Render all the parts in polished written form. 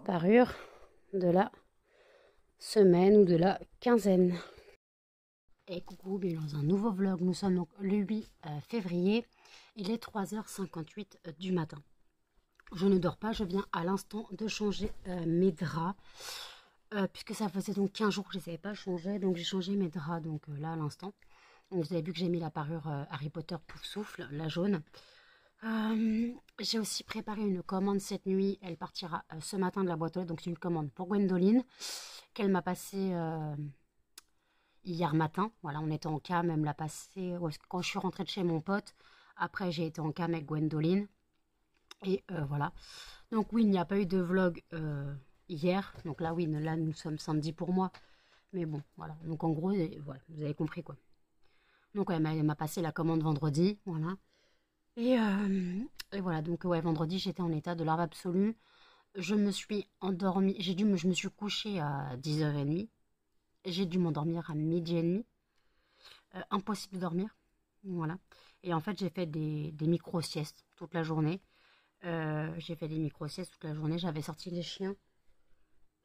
parure de la semaine ou de la quinzaine. Et coucou, bienvenue dans un nouveau vlog. Nous sommes donc le 8 février. Il est 3h58 du matin. Je ne dors pas, je viens à l'instant de changer mes draps. Puisque ça faisait donc 15 jours que je ne les avais pas changés. Donc j'ai changé mes draps donc là à l'instant. Donc vous avez vu que j'ai mis la parure Harry Potter Pouf Souffle, la jaune. J'ai aussi préparé une commande cette nuit. Elle partira ce matin de la boîte aux lettres. Donc c'est une commande pour Gwendoline qu'elle m'a passée hier matin. Voilà, on était en cam. Elle me l'a passée quand je suis rentrée de chez mon pote. Après j'ai été en cam avec Gwendoline. Et voilà. Donc oui, il n'y a pas eu de vlog hier. Donc là oui, là nous sommes samedi pour moi. Mais bon, voilà. Donc en gros, voilà, vous avez compris quoi. Donc elle m'a passé la commande vendredi. Voilà. Et voilà, donc ouais, vendredi j'étais en état de larve absolue. Je me suis endormie, je me suis couchée à 10h30. J'ai dû m'endormir à midi et demi. Impossible de dormir. Voilà. Et en fait j'ai fait des micro-siestes toute la journée. J'ai fait des micro-siestes toute la journée. J'avais sorti les chiens.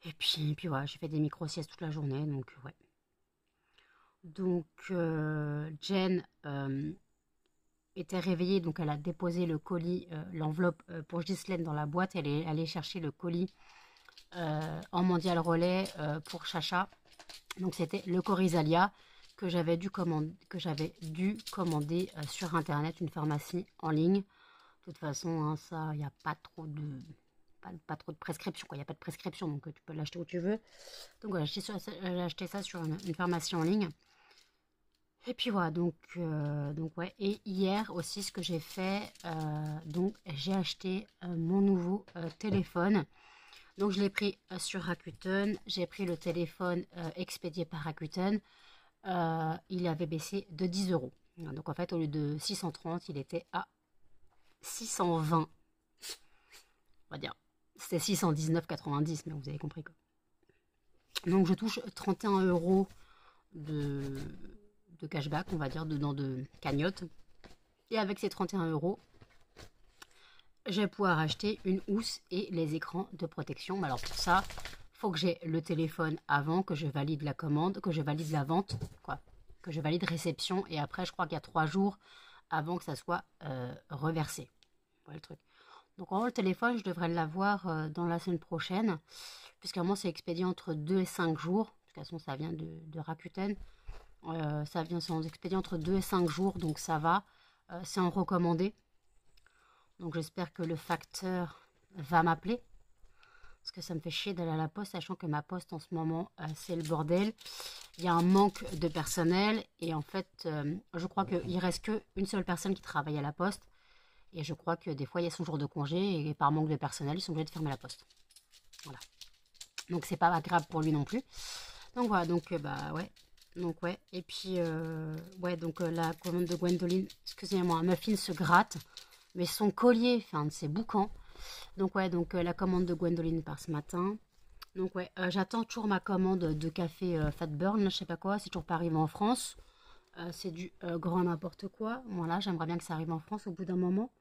Et puis voilà, j'ai fait des micro-siestes toute la journée. Donc ouais. Donc Jen était réveillée, donc elle a déposé le colis, l'enveloppe pour Ghislaine dans la boîte. Elle est allée chercher le colis en mondial relais pour Chacha. Donc c'était le Corizalia que j'avais dû commander sur internet, une pharmacie en ligne. De toute façon, hein, ça, il n'y a pas trop de prescription, quoi. Il n'y a pas de prescription, donc tu peux l'acheter où tu veux. Donc voilà, j'ai acheté ça sur une pharmacie en ligne. Et puis voilà, donc ouais. Et hier aussi, ce que j'ai fait, donc j'ai acheté mon nouveau téléphone. Donc je l'ai pris sur Rakuten. J'ai pris le téléphone expédié par Rakuten. Il avait baissé de 10 euros. Donc en fait, au lieu de 630, il était à 620. On va dire, c'était 619,90, mais vous avez compris quoi. Donc je touche 31 euros de cashback, on va dire, dedans de cagnotte. Et avec ces 31 euros, je vais pouvoir acheter une housse et les écrans de protection. Mais alors pour ça, il faut que j'ai le téléphone avant, que je valide la commande, que je valide la vente, quoi, que je valide réception. Et après, je crois qu'il y a 3 jours avant que ça soit reversé. Voilà le truc. Donc en gros, le téléphone, je devrais l'avoir dans la semaine prochaine, puisqu'à moi, c'est expédié entre 2 et 5 jours. De toute façon, ça vient de Rakuten. Ça vient sans expédié entre 2 et 5 jours, donc ça va. C'est en recommandé. Donc j'espère que le facteur va m'appeler. Parce que ça me fait chier d'aller à la poste, sachant que ma poste en ce moment, c'est le bordel. Il y a un manque de personnel. Et en fait, je crois qu'il ne reste qu'une seule personne qui travaille à la poste. Et je crois que des fois, il y a son jour de congé. Et par manque de personnel, ils sont obligés de fermer la poste. Voilà. Donc c'est pas agréable pour lui non plus. Donc voilà, donc bah ouais. Donc ouais, et puis ouais, donc la commande de Gwendoline, excusez-moi, Muffin se gratte, mais son collier, enfin de ses boucans. Donc ouais, donc la commande de Gwendoline part ce matin. Donc ouais, j'attends toujours ma commande de café Fat Burn, je sais pas quoi, c'est toujours pas arrivé en France. C'est du grand n'importe quoi. Voilà, j'aimerais bien que ça arrive en France au bout d'un moment.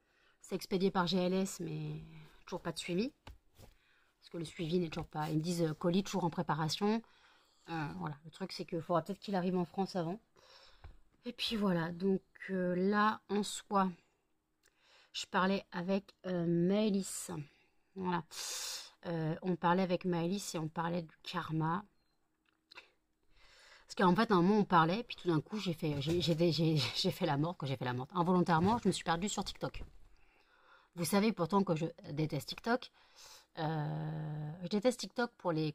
C'est expédié par GLS, mais toujours pas de suivi. Parce que le suivi n'est toujours pas. Ils me disent colis toujours en préparation. Voilà, le truc c'est qu'il faudra peut-être qu'il arrive en France avant. Et puis voilà, donc là en soi, je parlais avec Maëlys. Voilà, on parlait avec Maëlys et on parlait du karma. Parce qu'en fait, à un moment on parlait, puis tout d'un coup j'ai fait la morte. Quand j'ai fait la morte, involontairement, je me suis perdue sur TikTok. Vous savez pourtant que je déteste TikTok. Je déteste TikTok pour des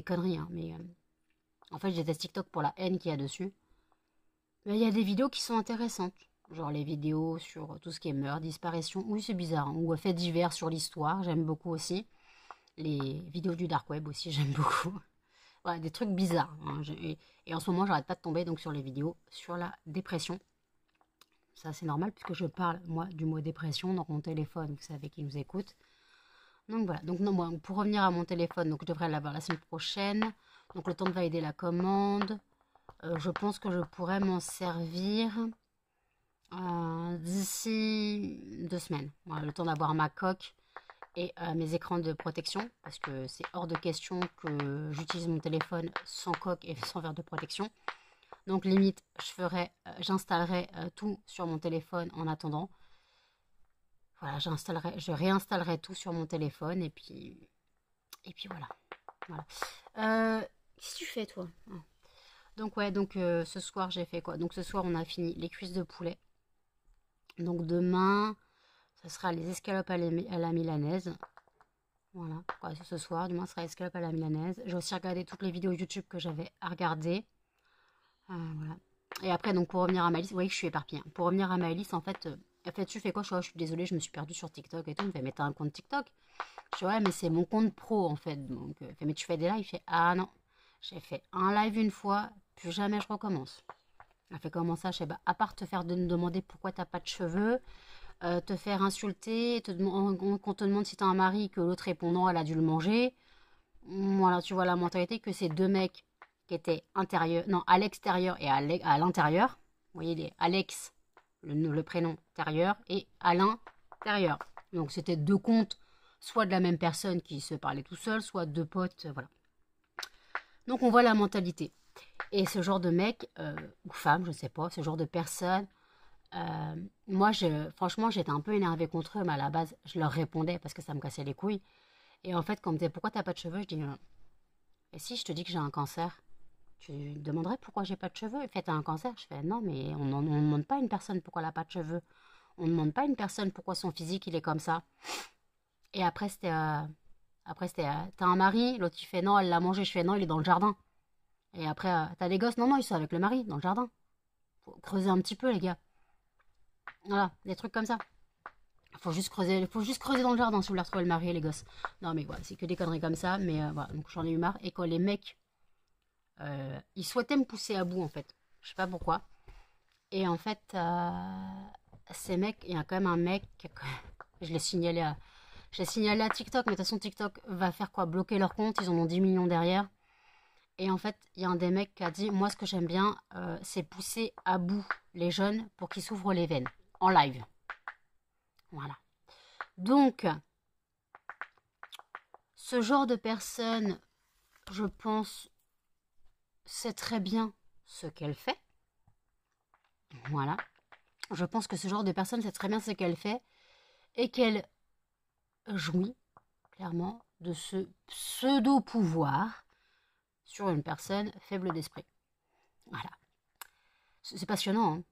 conneries, hein, mais en fait, je déteste TikTok pour la haine qu'il y a dessus. Mais il y a des vidéos qui sont intéressantes. Genre les vidéos sur tout ce qui est meurtre, disparition. Oui, c'est bizarre. Hein. Ou faits divers sur l'histoire. J'aime beaucoup aussi. Les vidéos du dark web aussi, j'aime beaucoup. Voilà, des trucs bizarres. Hein. Et en ce moment, j'arrête pas de tomber donc sur les vidéos sur la dépression. Ça, c'est normal puisque je parle, moi, du mot dépression dans mon téléphone. Vous savez qui nous écoute. Donc voilà. Donc non, moi, pour revenir à mon téléphone, donc je devrais l'avoir la semaine prochaine. Donc le temps de valider la commande. Je pense que je pourrais m'en servir d'ici 2 semaines. Voilà, le temps d'avoir ma coque et mes écrans de protection, parce que c'est hors de question que j'utilise mon téléphone sans coque et sans verre de protection. Donc limite, j'installerai tout sur mon téléphone en attendant. Voilà, je réinstallerai tout sur mon téléphone et puis voilà. Voilà. Qu'est-ce que tu fais toi? Donc ouais, donc ce soir j'ai fait quoi? Donc ce soir on a fini les cuisses de poulet. Donc demain, ce sera les escalopes à la milanaise. Voilà, ouais, ce soir, demain ce sera escalope à la milanaise. J'ai aussi regardé toutes les vidéos YouTube que j'avais à regarder. Voilà. Et après, donc pour revenir à ma liste, vous voyez que je suis éparpillée. Pour revenir à ma liste, en fait, tu fais quoi? Je suis désolée, je me suis perdue sur TikTok et tout. Il me fait, mais t'as un compte TikTok? Je dis, ouais, mais c'est mon compte pro en fait. Donc, il fait, mais tu fais des lives? Il fait, ah non, j'ai fait un live une fois, plus jamais je recommence. Elle fait comment ça? Je sais pas, à part te faire demander pourquoi t'as pas de cheveux, te faire insulter, qu'on te demande si t'as un mari, que l'autre répond non, elle a dû le manger. Voilà, tu vois la mentalité que ces deux mecs qui étaient non, à l'extérieur et à l'intérieur. Vous voyez, les Alex, le prénom intérieur, et à l'intérieur. Donc c'était deux comptes, soit de la même personne qui se parlait tout seul, soit deux potes, voilà. Donc on voit la mentalité. Et ce genre de mec, ou femme, je sais pas, ce genre de personne, moi, franchement, j'étais un peu énervée contre eux, mais à la base, je leur répondais parce que ça me cassait les couilles. Et en fait, quand on me disait pourquoi t'as pas de cheveux, je dis et si je te dis que j'ai un cancer, tu me demanderais pourquoi j'ai pas de cheveux. Et fait, t'as un cancer? Je fais non, mais on ne demande pas à une personne pourquoi elle a pas de cheveux. On ne demande pas à une personne pourquoi son physique il est comme ça. Et après c'était t'as un mari? L'autre il fait non, elle l'a mangé. Je fais non, il est dans le jardin. Et après, t'as des gosses? Non, non, ils sont avec le mari dans le jardin. Faut creuser un petit peu, les gars. Voilà, des trucs comme ça. Faut juste creuser dans le jardin si vous voulez retrouver le mari et les gosses. Non, mais voilà, c'est que des conneries comme ça. Mais voilà, donc j'en ai eu marre. Et quand les mecs, ils souhaitaient me pousser à bout, en fait. Je sais pas pourquoi. Et en fait, ces mecs, il y a quand même un mec, je l'ai signalé à TikTok, mais de toute façon, TikTok va faire quoi? Bloquer leur compte, ils en ont 10 millions derrière. Et en fait, il y a un des mecs qui a dit, moi, ce que j'aime bien, c'est pousser à bout les jeunes pour qu'ils s'ouvrent les veines, en live. Voilà. Donc, ce genre de personne, je pense, sait très bien ce qu'elle fait. Voilà. Je pense que ce genre de personne sait très bien ce qu'elle fait et qu'elle jouit, clairement, de ce pseudo-pouvoir sur une personne faible d'esprit. Voilà. C'est passionnant, hein.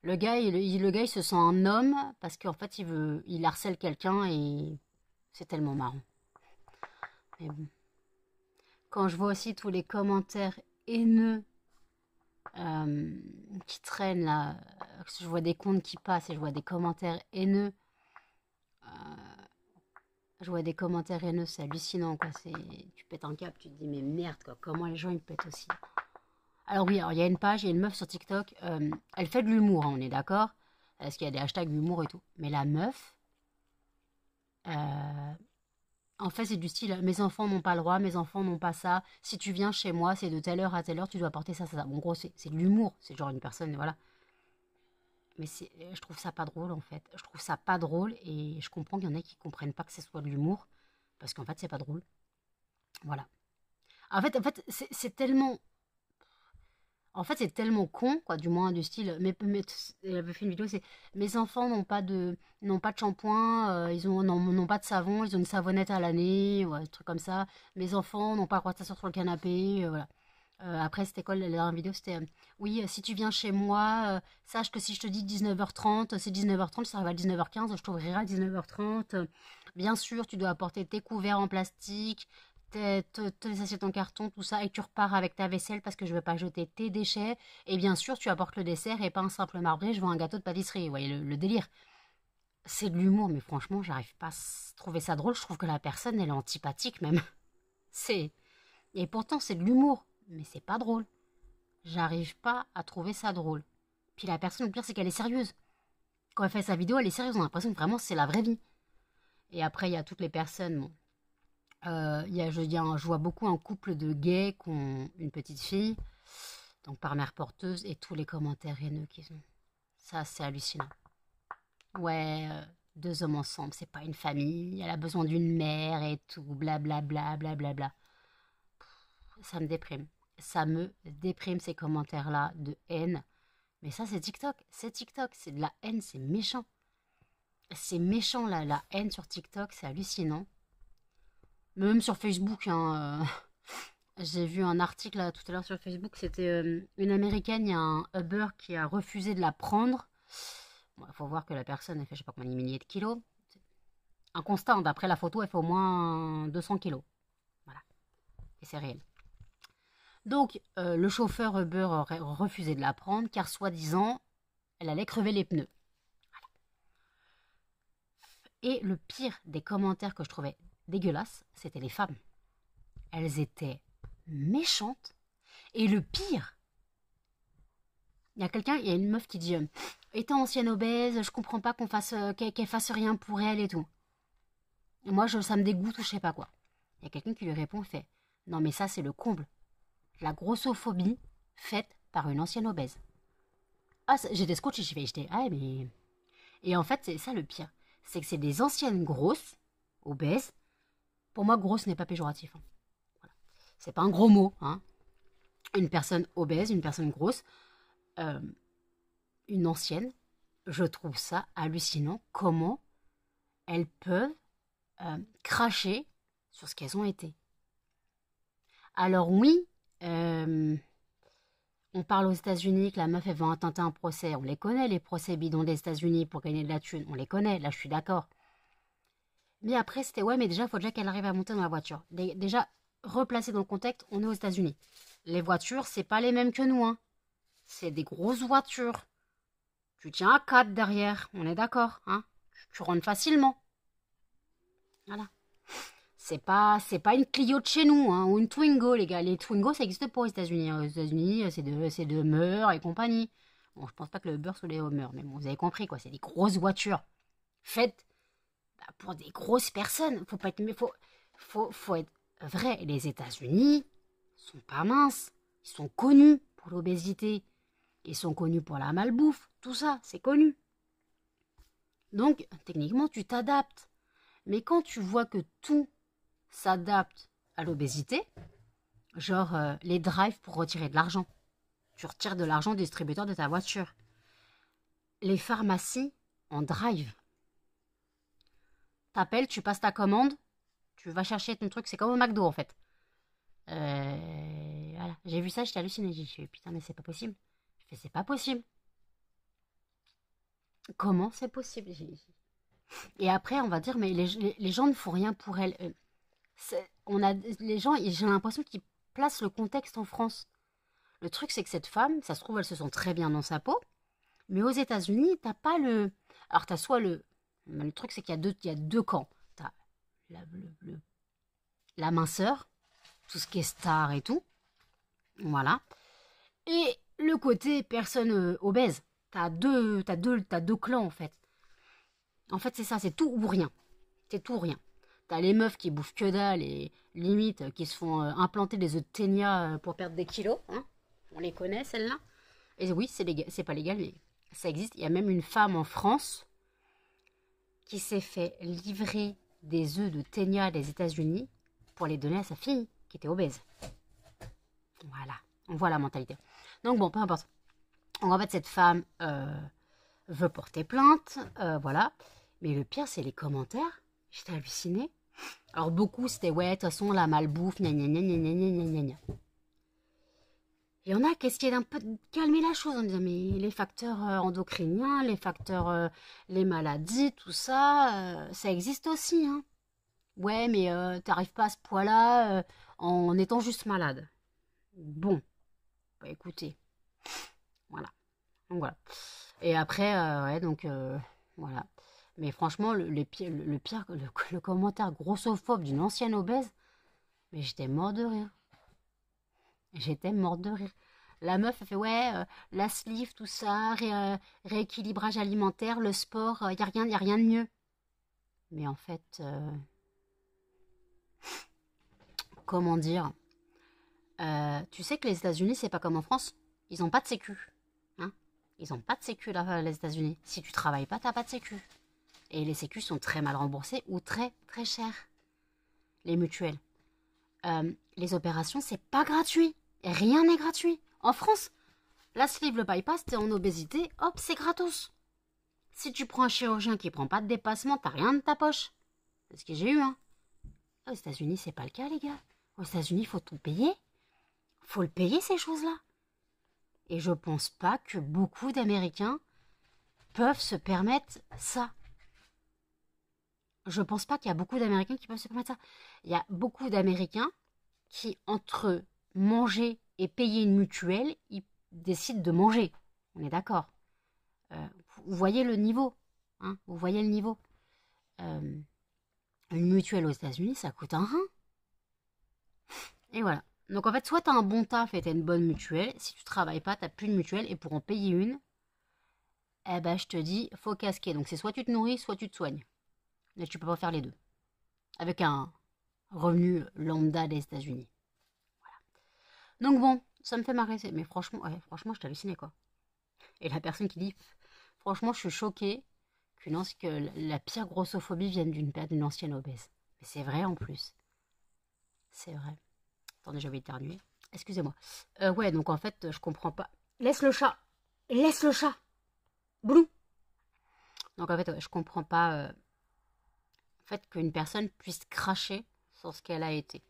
Le gars, il se sent un homme parce qu'en fait, il harcèle quelqu'un et c'est tellement marrant. Mais bon. Quand je vois aussi tous les commentaires haineux qui traînent là, je vois des comptes qui passent et je vois des commentaires haineux. C'est hallucinant, quoi. Tu pètes un câble, tu te dis, mais merde, quoi, comment les gens ils pètent aussi. Alors oui, il y a une page, il y a une meuf sur TikTok, elle fait de l'humour, hein, on est d'accord, parce qu'il y a des hashtags d'humour et tout. Mais la meuf, en fait, c'est du style, mes enfants n'ont pas le droit, mes enfants n'ont pas ça, si tu viens chez moi, c'est de telle heure à telle heure, tu dois porter ça, ça, ça. En gros, c'est de l'humour, c'est genre une personne, voilà. Mais je trouve ça pas drôle, en fait. Je trouve ça pas drôle, et je comprends qu'il y en a qui comprennent pas que ce soit de l'humour, parce qu'en fait, c'est pas drôle. Voilà. En fait, c'est tellement... En fait, c'est tellement con, quoi, du moins du style. Elle avait fait une vidéo, c'est mes enfants n'ont pas de shampoing, n'ont pas de savon, ils ont une savonnette à l'année, ouais, des trucs comme ça. Mes enfants n'ont pas le droit de s'asseoir sur le canapé, voilà. Après, c'était quoi la dernière vidéo? C'était oui, si tu viens chez moi, sache que si je te dis 19h30, c'est 19h30, si ça arrive à 19h15, je t'ouvrirai à 19h30. Bien sûr, tu dois apporter tes couverts en plastique, tes assiettes en carton, tout ça, et tu repars avec ta vaisselle parce que je veux pas jeter tes déchets. Et bien sûr, tu apportes le dessert et pas un simple marbré, je veux un gâteau de pâtisserie. Vous voyez le délire. C'est de l'humour, mais franchement, j'arrive pas à trouver ça drôle. Je trouve que la personne, elle est antipathique même. C'est Et pourtant, c'est de l'humour, mais c'est pas drôle. J'arrive pas à trouver ça drôle. Puis la personne, le pire, c'est qu'elle est sérieuse. Quand elle fait sa vidéo, elle est sérieuse. On a l'impression que vraiment c'est la vraie vie. Et après, il y a toutes les personnes. Bon, je vois beaucoup un couple de gays qui ont une petite fille, donc par mère porteuse, et tous les commentaires haineux qu'ils ont. Ça, c'est hallucinant. Ouais, 2 hommes ensemble, c'est pas une famille, elle a besoin d'une mère et tout, blablabla, blablabla. Ça me déprime. Ça me déprime ces commentaires-là de haine. Mais ça, c'est TikTok. C'est TikTok. C'est de la haine. C'est méchant. C'est méchant, la haine sur TikTok. C'est hallucinant. Même sur Facebook. Hein, j'ai vu un article là, tout à l'heure sur Facebook. C'était une Américaine. Il y a un Uber qui a refusé de la prendre. Bon, faut voir que la personne, elle fait je sais pas combien de milliers de kilos. Un constat. D'après la photo, elle fait au moins 200 kilos. Voilà. Et c'est réel. Donc, le chauffeur Uber aurait refusé de la prendre car, soi-disant, elle allait crever les pneus. Voilà. Et le pire des commentaires que je trouvais dégueulasses, c'était les femmes. Elles étaient méchantes. Et le pire, il y a une meuf qui dit étant ancienne obèse, je comprends pas qu'elle fasse rien pour elle et tout. Et moi, ça me dégoûte ou je sais pas quoi. Il y a quelqu'un qui lui répond, fait non mais ça c'est le comble. La grossophobie faite par une ancienne obèse. Ah, j'étais scotché, j'étais ah mais... Et en fait, c'est ça le pire. C'est que c'est des anciennes grosses, obèses. Pour moi, grosse n'est pas péjoratif. Hein. Voilà. C'est pas un gros mot. Hein. Une personne obèse, une personne grosse, une ancienne, je trouve ça hallucinant. Comment elles peuvent cracher sur ce qu'elles ont été. Alors oui, on parle aux États-Unis que la meuf elle va intenter un procès. On les connaît, les procès bidons des États-Unis pour gagner de la thune. On les connaît, là je suis d'accord. Mais après c'était ouais, mais déjà il faut déjà qu'elle arrive à monter dans la voiture. Déjà, replacer dans le contexte, on est aux États-Unis. Les voitures, c'est pas les mêmes que nous. Hein. C'est des grosses voitures. Tu tiens à 4 derrière, on est d'accord. Hein. Tu rentres facilement. Voilà. C'est pas une Clio de chez nous, hein, ou une Twingo, les gars. Les Twingo, ça n'existe pas aux États-Unis. Aux États-Unis, c'est de Hummer et compagnie. Bon, je pense pas que le Uber soit les Hummer, mais bon, vous avez compris, quoi. C'est des grosses voitures faites pour des grosses personnes. Faut pas être, mais faut être vrai. Les États-Unis sont pas minces. Ils sont connus pour l'obésité. Ils sont connus pour la malbouffe. Tout ça, c'est connu. Donc, techniquement, tu t'adaptes. Mais quand tu vois que tout s'adapte à l'obésité, genre les drives pour retirer de l'argent. Tu retires de l'argent au distributeur de ta voiture. Les pharmacies en drive. T'appelles, tu passes ta commande, tu vas chercher ton truc, c'est comme au McDo en fait. Voilà. J'ai vu ça, j'étais hallucinée. J'ai dit putain mais c'est pas possible. Je fais c'est pas possible. Comment c'est possible? Et après on va dire mais les gens ne font rien pour elles. Les gens, j'ai l'impression qu'ils placent le contexte en France. Le truc, c'est que cette femme, ça se trouve, elle se sent très bien dans sa peau, mais aux États-Unis, t'as pas le. Alors, t'as soit le. Le truc, c'est qu'il y a deux camps. T'as la minceur, tout ce qui est star et tout. Voilà. Et le côté personne obèse. T'as deux clans, en fait. En fait, c'est ça, c'est tout ou rien. C'est tout ou rien. T'as les meufs qui bouffent que dalle et limite qui se font implanter des œufs de ténia pour perdre des kilos. Hein. On les connaît, celles-là. Et oui, c'est pas légal, mais ça existe. Il y a même une femme en France qui s'est fait livrer des œufs de ténia des États-Unis pour les donner à sa fille qui était obèse. Voilà, on voit la mentalité. Donc bon, peu importe. Donc en fait, cette femme veut porter plainte, voilà. Mais le pire, c'est les commentaires. J'étais hallucinée. Alors beaucoup, c'était ouais, de toute façon, la malbouffe, gna gna gna gna gna gna gna gna. Il y en a qui essayaient d'un peu de calmer la chose en disant mais les facteurs endocriniens, les facteurs, les maladies, tout ça, ça existe aussi. Hein. Ouais, mais t'arrives pas à ce poids-là en étant juste malade. Bon, bah écoutez, voilà. Donc voilà. Et après, ouais, donc voilà. Mais franchement, le pire, le commentaire grossophobe d'une ancienne obèse, mais j'étais mort de rire. J'étais morte de rire. La meuf, elle fait, ouais, la sleeve, tout ça, rééquilibrage alimentaire, le sport, y a rien de mieux. Mais en fait, comment dire, tu sais que les États-Unis, c'est pas comme en France. Ils n'ont pas de sécu. Hein. Ils n'ont pas de sécu, là, les États-Unis. Si tu travailles pas, t'as pas de sécu. Et les sécus sont très mal remboursés ou très très chers. Les mutuelles. Les opérations, c'est pas gratuit. Rien n'est gratuit. En France, la sleeve, le bypass, t'es en obésité, hop, c'est gratos. Si tu prends un chirurgien qui prend pas de dépassement, t'as rien de ta poche. C'est ce que j'ai eu, hein. Aux États-Unis, c'est pas le cas, les gars. Aux États-Unis, il faut tout payer. Faut le payer, ces choses-là. Et je pense pas que beaucoup d'Américains peuvent se permettre ça. Je pense pas qu'il y a beaucoup d'Américains qui peuvent se permettre ça. Il y a beaucoup d'Américains qui, entre manger et payer une mutuelle, ils décident de manger. On est d'accord. Vous voyez le niveau. Hein, vous voyez le niveau. Une mutuelle aux États-Unis, ça coûte un rein. Et voilà. Donc en fait, soit tu as un bon taf et tu as une bonne mutuelle. Si tu travailles pas, tu n'as plus de mutuelle. Et pour en payer une, eh ben, je te dis, faut casquer. Donc c'est soit tu te nourris, soit tu te soignes. Mais tu peux pas faire les deux. Avec un revenu lambda des États-Unis. Voilà. Donc bon, ça me fait marrer. Mais franchement, ouais, franchement, je t'ai halluciné, quoi. Et la personne qui dit, franchement, je suis choquée que la pire grossophobie vienne d'une ancienne obèse. Mais c'est vrai en plus. C'est vrai. Attendez, j'avais éternué. Excusez-moi. Ouais, donc en fait, je comprends pas. Laisse le chat. Laisse le chat. Blou. Donc en fait, ouais, je comprends pas le fait qu'une personne puisse cracher sur ce qu'elle a été.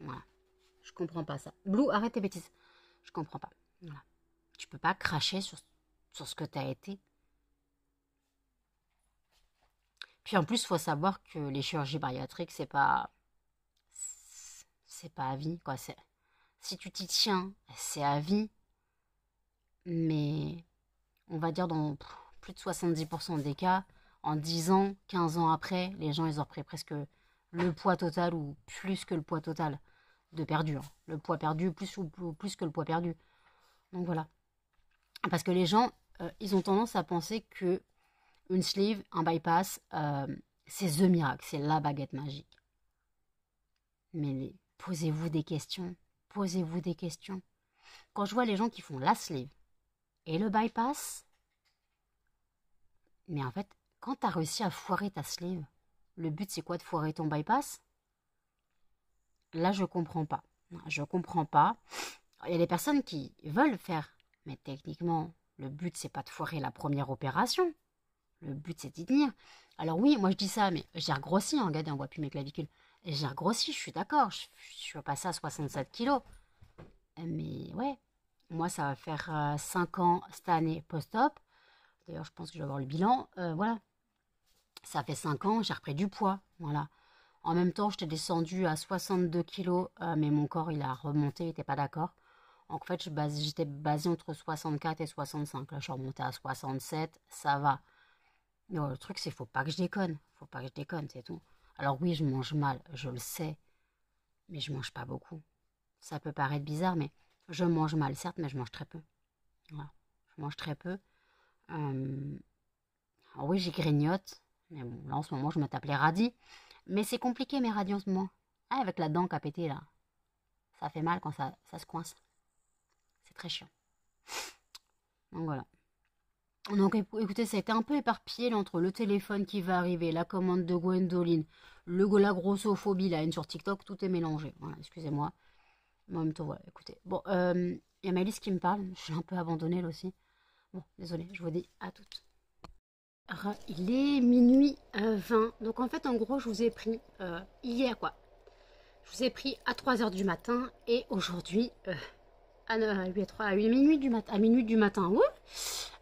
Voilà. Je comprends pas ça. Blue, arrête tes bêtises. Je comprends pas. Voilà. Tu peux pas cracher sur ce que tu as été. Puis en plus, il faut savoir que les chirurgies bariatriques, c'est pas à vie, quoi. Si tu t'y tiens, c'est à vie. Mais on va dire dans plus de 70% des cas, en 10 ans, 15 ans après, les gens, ils ont repris presque le poids total ou plus que le poids total de perdu. Hein. Le poids perdu, plus que le poids perdu. Donc voilà. Parce que les gens, ils ont tendance à penser que une sleeve, un bypass, c'est the miracle, c'est la baguette magique. Mais posez-vous des questions. Posez-vous des questions. Quand je vois les gens qui font la sleeve et le bypass, mais en fait, quand tu as réussi à foirer ta sleeve, le but c'est quoi de foirer ton bypass? Là, je comprends pas. Je comprends pas. Il y a des personnes qui veulent faire, mais techniquement, le but c'est pas de foirer la première opération. Le but c'est d'y tenir. Alors oui, moi je dis ça, mais j'ai regrossi, hein, regardez, on voit plus mes clavicules. J'ai regrossi, je suis d'accord, je suis passée à 67 kilos. Mais ouais, moi ça va faire 5 ans cette année post-op. D'ailleurs, je pense que je vais avoir le bilan. Voilà, ça fait 5 ans, j'ai repris du poids. Voilà. En même temps, j'étais descendue à 62 kilos, mais mon corps il a remonté, il n'était pas d'accord. En fait, j'étais basée entre 64 et 65. Là, je suis remontée à 67, ça va. Mais le truc, c'est faut pas que je déconne. Faut pas que je déconne, c'est tout. Alors oui, je mange mal, je le sais. Mais je mange pas beaucoup. Ça peut paraître bizarre, mais je mange mal, certes, mais je mange très peu. Voilà. Je mange très peu. Alors oui, j'y grignote. Mais bon, là, en ce moment, je me tape les radis. Mais c'est compliqué, mes radis, en ce moment. Ah, avec la dent qui a pété, là. Ça fait mal quand ça se coince. C'est très chiant. Donc voilà. Donc écoutez, ça a été un peu éparpillé là, entre le téléphone qui va arriver, la commande de Gwendoline, la grossophobie, la haine sur TikTok, tout est mélangé. Voilà, excusez-moi. Mais en même temps, voilà, écoutez. Bon, il y a Maëlys qui me parle, je suis un peu abandonnée elle aussi. Bon, désolée, je vous dis à toutes. Alors, il est minuit 20. Donc en fait, en gros, je vous ai pris hier, quoi. Je vous ai pris à 3h du matin et aujourd'hui à minuit du matin. À minuit du matin, ouais,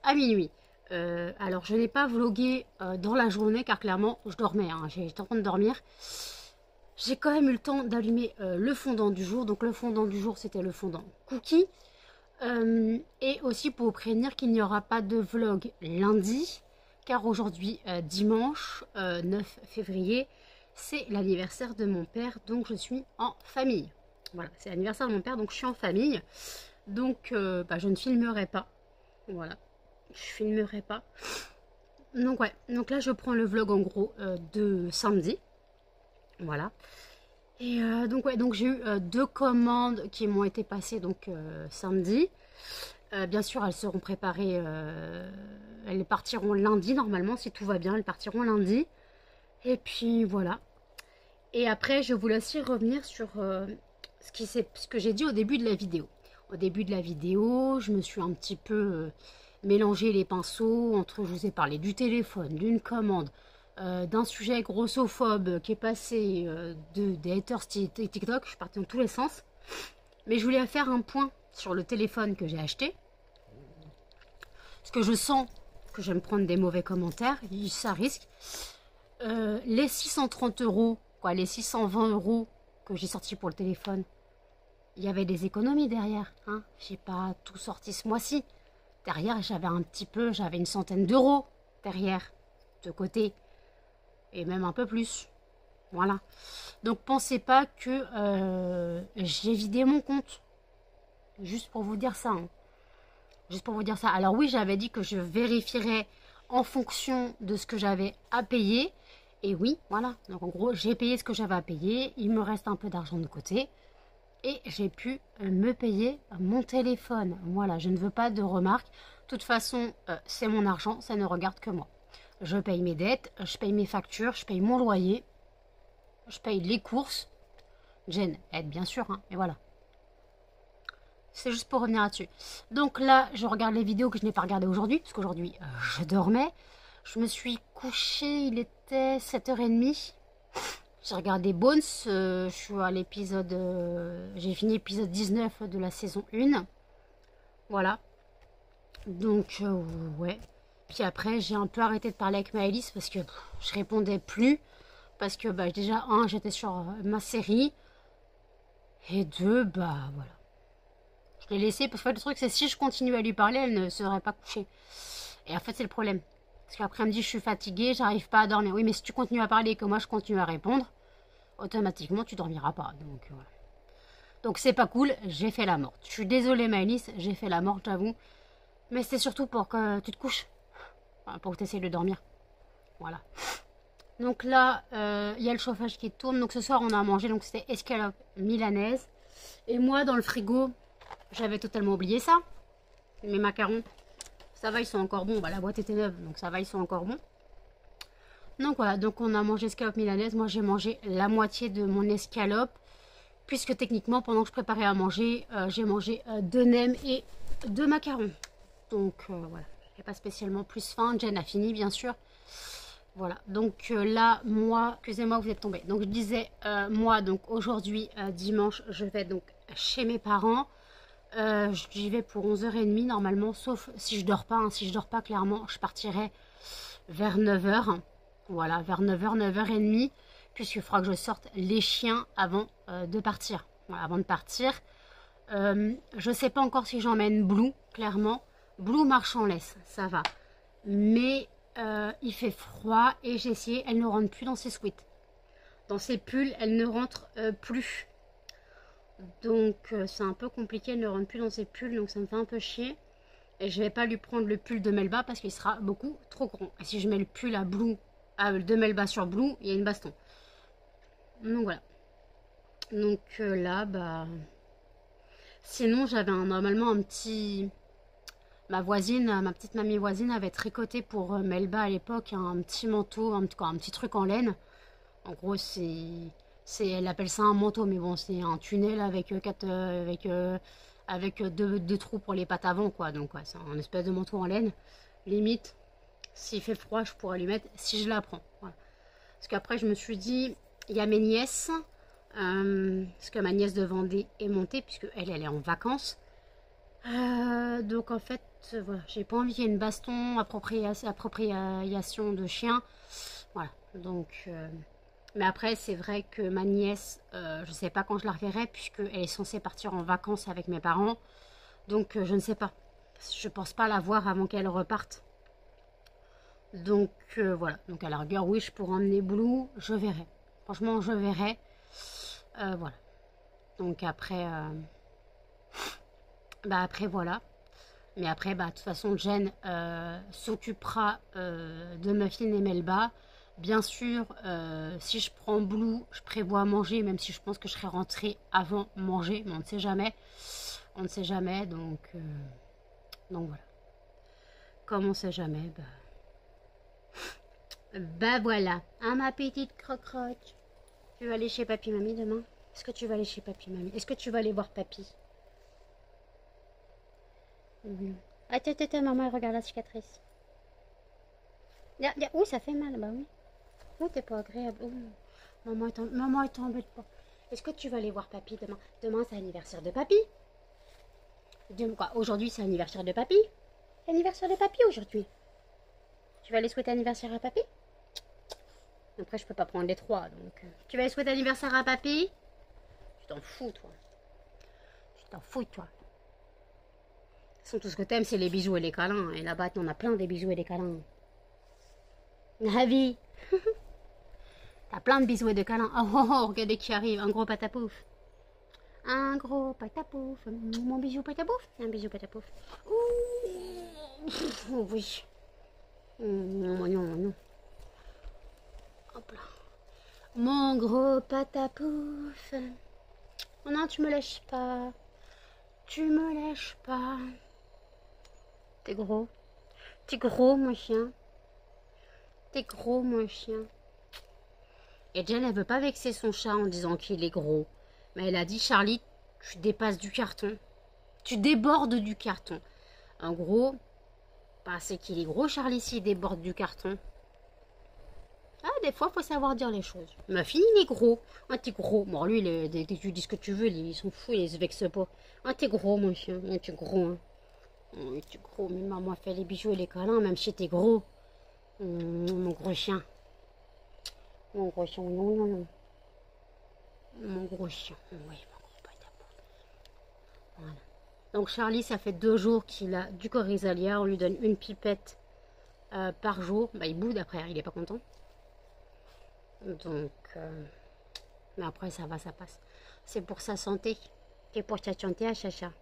à minuit. Alors, je n'ai pas vlogué dans la journée car clairement, je dormais. Hein, j'étais en train de dormir. J'ai quand même eu le temps d'allumer le fondant du jour. Donc, le fondant du jour, c'était le fondant cookie. Et aussi pour vous prévenir qu'il n'y aura pas de vlog lundi. Car aujourd'hui, dimanche 9 février, c'est l'anniversaire de mon père. Donc, je suis en famille. Voilà, c'est l'anniversaire de mon père, donc je suis en famille. Donc, je ne filmerai pas. Voilà, je filmerai pas. Donc, ouais, donc là, je prends le vlog en gros de samedi. Voilà. Et donc, ouais, donc j'ai eu 2 commandes qui m'ont été passées donc samedi. Bien sûr, elles seront préparées. Elles partiront lundi, normalement, si tout va bien. Elles partiront lundi. Et puis, voilà. Et après, je voulais aussi revenir sur ce que j'ai dit au début de la vidéo. Au début de la vidéo, je me suis un petit peu mélangé les pinceaux entre, je vous ai parlé du téléphone, d'une commande, d'un sujet grossophobe qui est passé, des haters TikTok. Je suis partie dans tous les sens. Mais je voulais faire un point sur le téléphone que j'ai acheté. Parce que je sens que je vais me prendre des mauvais commentaires. Ça risque. Les 630 €, quoi, les 620 € que j'ai sortis pour le téléphone, il y avait des économies derrière. Hein. J'ai pas tout sorti ce mois-ci. Derrière, j'avais une centaine d'euros derrière, de côté. Et même un peu plus. Voilà. Donc, pensez pas que j'ai vidé mon compte. Juste pour vous dire ça. Hein. Juste pour vous dire ça. Alors oui, j'avais dit que je vérifierais en fonction de ce que j'avais à payer. Et oui, voilà. Donc en gros, j'ai payé ce que j'avais à payer. Il me reste un peu d'argent de côté. Et j'ai pu me payer mon téléphone. Voilà, je ne veux pas de remarques. De toute façon, c'est mon argent, ça ne regarde que moi. Je paye mes dettes, je paye mes factures, je paye mon loyer, je paye les courses. Jen aide bien sûr, hein, mais voilà. C'est juste pour revenir là-dessus. Donc là, je regarde les vidéos que je n'ai pas regardées aujourd'hui, parce qu'aujourd'hui, je dormais. Je me suis couchée, il était 7h30. J'ai regardé Bones, je suis à l'épisode... j'ai fini l'épisode 19 de la saison 1. Voilà. Donc, ouais. Puis après, j'ai un peu arrêté de parler avec Maëlys parce que je répondais plus. Parce que, bah, déjà, j'étais sur ma série. Et deux, bah, voilà. Je l'ai laissé parce que le truc, c'est si je continue à lui parler, elle ne serait pas couchée. Et en fait, c'est le problème. Parce qu'après, elle me dit, je suis fatiguée, j'arrive pas à dormir. Oui, mais si tu continues à parler et que moi, je continue à répondre, automatiquement, tu dormiras pas. Donc, voilà. Donc, c'est pas cool, j'ai fait la morte. Je suis désolée, Maëlys, j'ai fait la morte, j'avoue. Mais c'est surtout pour que tu te couches. Enfin, pour que tu essayes de dormir. Voilà. Donc là, il y a le chauffage qui tourne. Donc ce soir, on a mangé. Donc c'était escalope milanaise. Et moi, dans le frigo, j'avais totalement oublié ça. Mes macarons, ça va, ils sont encore bons. Bah, la boîte était neuve, donc ça va, ils sont encore bons. Donc voilà, donc on a mangé escalope milanaise. Moi, j'ai mangé la moitié de mon escalope. Puisque techniquement, pendant que je préparais à manger, j'ai mangé 2 nems et 2 macarons. Donc voilà, j'ai pas spécialement plus faim. Jen a fini, bien sûr. Voilà, donc là, moi, excusez-moi, vous êtes tombé. Donc je disais, moi, donc aujourd'hui, dimanche, je vais donc chez mes parents. J'y vais pour 11h30 normalement, sauf si je dors pas. Hein. Si je dors pas, clairement, je partirai vers 9h. Voilà, vers 9h, 9h30, puisqu'il faudra que je sorte les chiens avant de partir. Voilà, avant de partir. Je sais pas encore si j'emmène Blue, clairement. Blue marche en laisse, ça va. Mais il fait froid et j'ai essayé, elle ne rentre plus dans ses sweats. Dans ses pulls, elle ne rentre plus. Donc c'est un peu compliqué, elle ne rentre plus dans ses pulls, donc ça me fait un peu chier. Et je vais pas lui prendre le pull de Melba parce qu'il sera beaucoup trop grand. Et si je mets le pull à Blue, de Melba sur Blue, il y a une baston. Donc voilà. Donc là, bah... Sinon, j'avais normalement un petit... Ma voisine, ma petite mamie voisine avait tricoté pour Melba à l'époque un petit manteau, un petit truc en laine. En gros, elle appelle ça un manteau, mais bon, c'est un tunnel avec deux trous pour les pattes avant, quoi. Donc, ouais, c'est un espèce de manteau en laine. Limite, s'il fait froid, je pourrais lui mettre si je la prends. Voilà. Parce qu'après, je me suis dit, il y a mes nièces, parce que ma nièce de Vendée est montée, puisque elle est en vacances. Donc en fait, voilà, j'ai pas envie qu'il y ait une baston, appropriation de chien. Voilà, donc... mais après, c'est vrai que ma nièce, je sais pas quand je la reverrai, puisqu'elle est censée partir en vacances avec mes parents. Donc je ne sais pas. Je pense pas la voir avant qu'elle reparte. Donc voilà, donc à la rigueur, oui, je pourrais emmener Blue, je verrai. Franchement, je verrai. Voilà. Donc après... bah après voilà. Mais après, bah de toute façon, Jen s'occupera de Muffin et Melba. Bien sûr, si je prends Blue, je prévois manger, même si je pense que je serai rentrée avant manger, mais on ne sait jamais. On ne sait jamais, donc Donc voilà. Comme on sait jamais, bah voilà. Hein, ma petite croque-croque. Tu vas aller chez papy mamie demain? Est-ce que tu vas aller chez papy mamie? Est-ce que tu vas aller voir papy? Attends, attends, maman, regarde la cicatrice. Oui, ça fait mal, bah oui. Oh, t'es pas agréable. Oh. Maman, elle t'embête pas. Est-ce que tu vas aller voir papy demain? Demain, c'est l'anniversaire de papy. Quoi? Aujourd'hui, c'est l'anniversaire de papy. C'est l'anniversaire de papy aujourd'hui. Tu vas aller souhaiter anniversaire à papy? Après, je peux pas prendre les trois, donc... Tu vas aller souhaiter anniversaire à papy? Tu t'en fous, toi. Tu t'en fous, toi. De toute façon, tout ce que t'aimes, c'est les bisous et les câlins. Et là-bas, on a plein des bisous et des câlins. Ravi. T'as plein de bisous et de câlins. Oh, oh, oh, regardez qui arrive. Un gros patapouf. Un gros patapouf. Mon bisou patapouf. Un bisou patapouf. Oh, oui. Non, non. Hop là. Mon gros patapouf. Oh non, tu me lèches pas. Tu me lèches pas. T'es gros. T'es gros, mon chien. T'es gros, mon chien. Et Jen, elle veut pas vexer son chat en disant qu'il est gros. Mais elle a dit, Charlie, tu dépasses du carton. Tu débordes du carton. En gros, c'est qu'il est gros, Charlie, s'il déborde du carton. Ah, des fois, il faut savoir dire les choses. Ma fille, il est gros. Ah, t'es gros. Bon, lui, tu dis ce que tu veux, ils sont fous, ils se vexent pas. Ah, t'es gros, mon chien. Ah, t'es gros, hein. Oh, t'es gros, mais maman fait les bijoux et les câlins, même si t'es gros. Mon gros chien. Mon gros chien, non. Mon gros chien. Oui, mon gros patapouf. Voilà. Donc Charlie, ça fait 2 jours qu'il a du Corizalia. On lui donne une pipette par jour. Bah, il boude après, il est pas content. Donc, mais après ça va, ça passe. C'est pour sa santé. C'est pour sa santé à Chacha.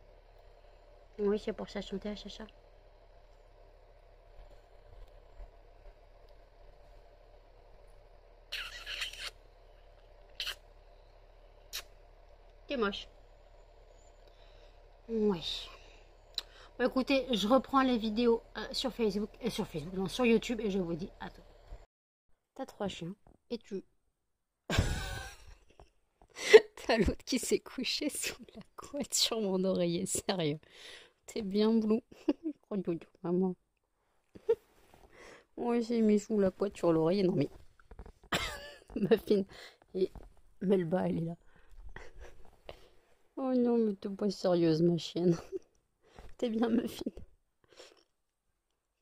Oui, c'est pour sa santé à Chacha. T'es moche. Oui. Bon, écoutez, je reprends les vidéos sur Facebook, non, sur YouTube, et je vous dis à tout. T'as 3 chiens, et tu... T'as l'autre qui s'est couché sous la couette sur mon oreiller, sérieux. T'es bien blou. Maman. Ouais, j'ai mis sous la couette sur l'oreiller. Non mais... Muffin. Et Melba, elle est là. Oh non, mais t'es pas sérieuse, ma chienne. T'es bien, Muffin.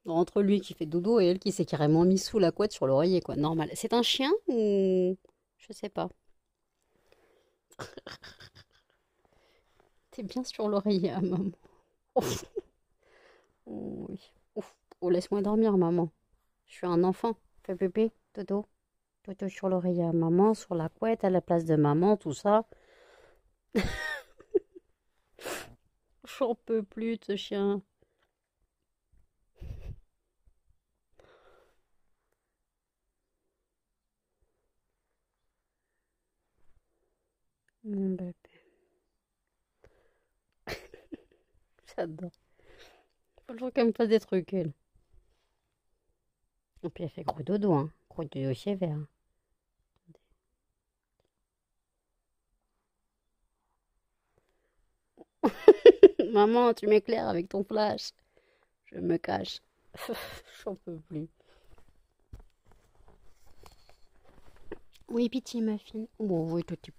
Entre lui qui fait dodo et elle qui s'est carrément mis sous la couette sur l'oreiller, quoi. Normal. C'est un chien ou... Je sais pas. T'es bien sur l'oreiller, hein, maman. Ouf. Oh, oui. Ouf. Oh, laisse-moi dormir, maman. Je suis un enfant. Fais pépé, dodo. Dodo sur l'oreiller à maman, sur la couette, à la place de maman, tout ça. J'en peux plus de ce chien. Mon bébé. J'adore. Faut toujours qu'elle me fasse des trucs, elle. Et puis elle fait gros dodo, hein. Gros dodo sévère. Maman, tu m'éclaires avec ton flash. Je me cache. J'en peux plus. Oui, pitié, ma fille. Oh, oui, toi, t'es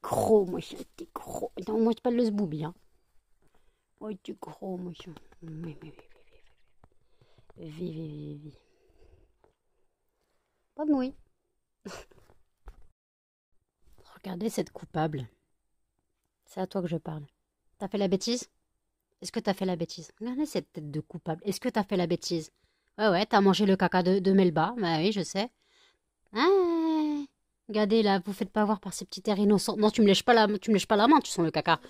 gros, mon chien, t'es gros. Non, moi, je parle le zboubi, hein. Oh, t'es gros, mon chien. Oui. Vive. Pas de nouilles. Regardez cette coupable. C'est à toi que je parle. T'as fait la bêtise? Est-ce que t'as fait la bêtise? Regardez cette tête de coupable. Est-ce que t'as fait la bêtise? Ouais, t'as mangé le caca de Melba. Bah oui, je sais. Ah, regardez là, vous faites pas voir par ces petits airs innocents. Non, tu me lèches pas la main, tu sens le caca.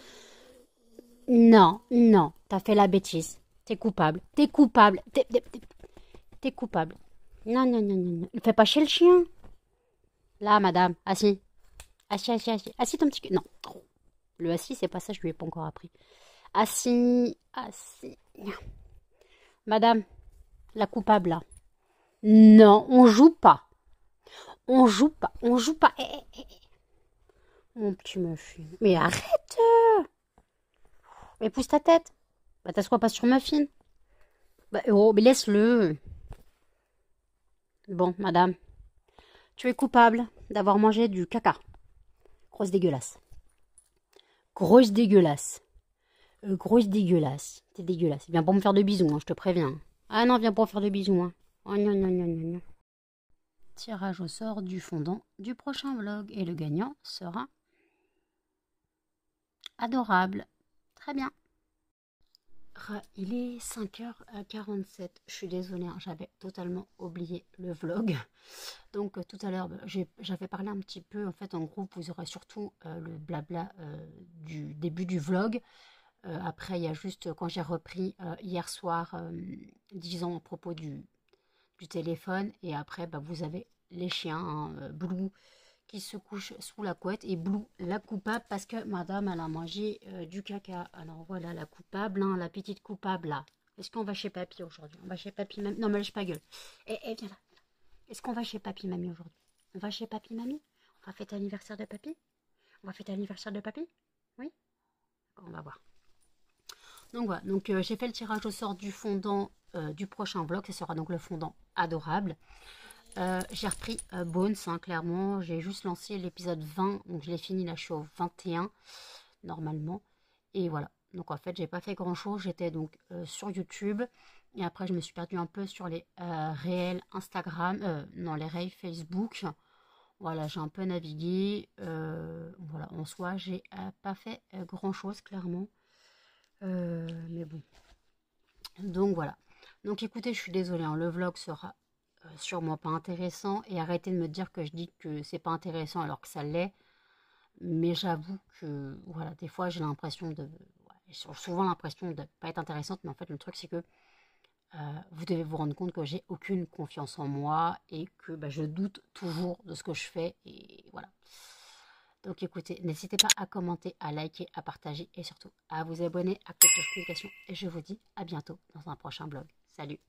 Non, t'as fait la bêtise. T'es coupable. T'es coupable. T'es coupable. Non. Ne fais pas chez le chien. Là, madame, assis. Assis ton petit cul. Non. Le assis, c'est pas ça, je lui ai pas encore appris. Assis, assis. Madame, la coupable là. Non, on joue pas. On joue pas, on joue pas. Mon petit muffin. Mais arrête. Mais pousse ta tête. Bah t'assois pas sur muffin. Bah oh, mais laisse-le. Bon, madame. Tu es coupable d'avoir mangé du caca. Grosse dégueulasse. Grosse dégueulasse. Grosse dégueulasse. T'es dégueulasse. Viens pour me faire de bisous, hein, je te préviens. Ah non, viens pour me faire de bisous. Hein. Oh non, non, non, non, non. Tirage au sort du fondant du prochain vlog. Et le gagnant sera adorable. Très bien. Il est 5h47. Je suis désolée, hein, j'avais totalement oublié le vlog. Donc tout à l'heure, j'avais parlé un petit peu. En fait, en gros, vous aurez surtout le blabla du début du vlog. Après, il y a juste quand j'ai repris hier soir, disons à propos du téléphone. Et après, vous avez les chiens, hein, Blue qui se couche sous la couette et Blue la coupable parce que madame elle a mangé du caca. Alors voilà la coupable, hein, la petite coupable là. Est-ce qu'on va chez papy aujourd'hui? On va chez papy mamie? Non mais lâche pas gueule. Viens là. Est-ce qu'on va chez papy mamie aujourd'hui? On va chez papy mamie? On va fêter l'anniversaire de papy? On va fêter l'anniversaire de papy? Oui? On va voir. Donc voilà, donc j'ai fait le tirage au sort du fondant du prochain vlog. Ça sera donc le fondant adorable. J'ai repris Bones, hein, clairement. J'ai juste lancé l'épisode 20, donc je l'ai fini, là je suis au 21, normalement. Et voilà, donc en fait j'ai pas fait grand chose, j'étais donc sur YouTube. Et après je me suis perdue un peu sur les réels Instagram, non les réels Facebook. Voilà, j'ai un peu navigué. Voilà, en soi j'ai pas fait grand chose, clairement. Mais bon. Donc voilà. Donc écoutez, je suis désolée, hein, le vlog sera sûrement pas intéressant et arrêtez de me dire que je dis que c'est pas intéressant alors que ça l'est, mais j'avoue que voilà, des fois j'ai l'impression de souvent l'impression de pas être intéressante, mais en fait le truc c'est que vous devez vous rendre compte que j'ai aucune confiance en moi et que je doute toujours de ce que je fais et voilà. Donc écoutez, n'hésitez pas à commenter, à liker, à partager et surtout à vous abonner, à activer la notification et je vous dis à bientôt dans un prochain vlog. Salut!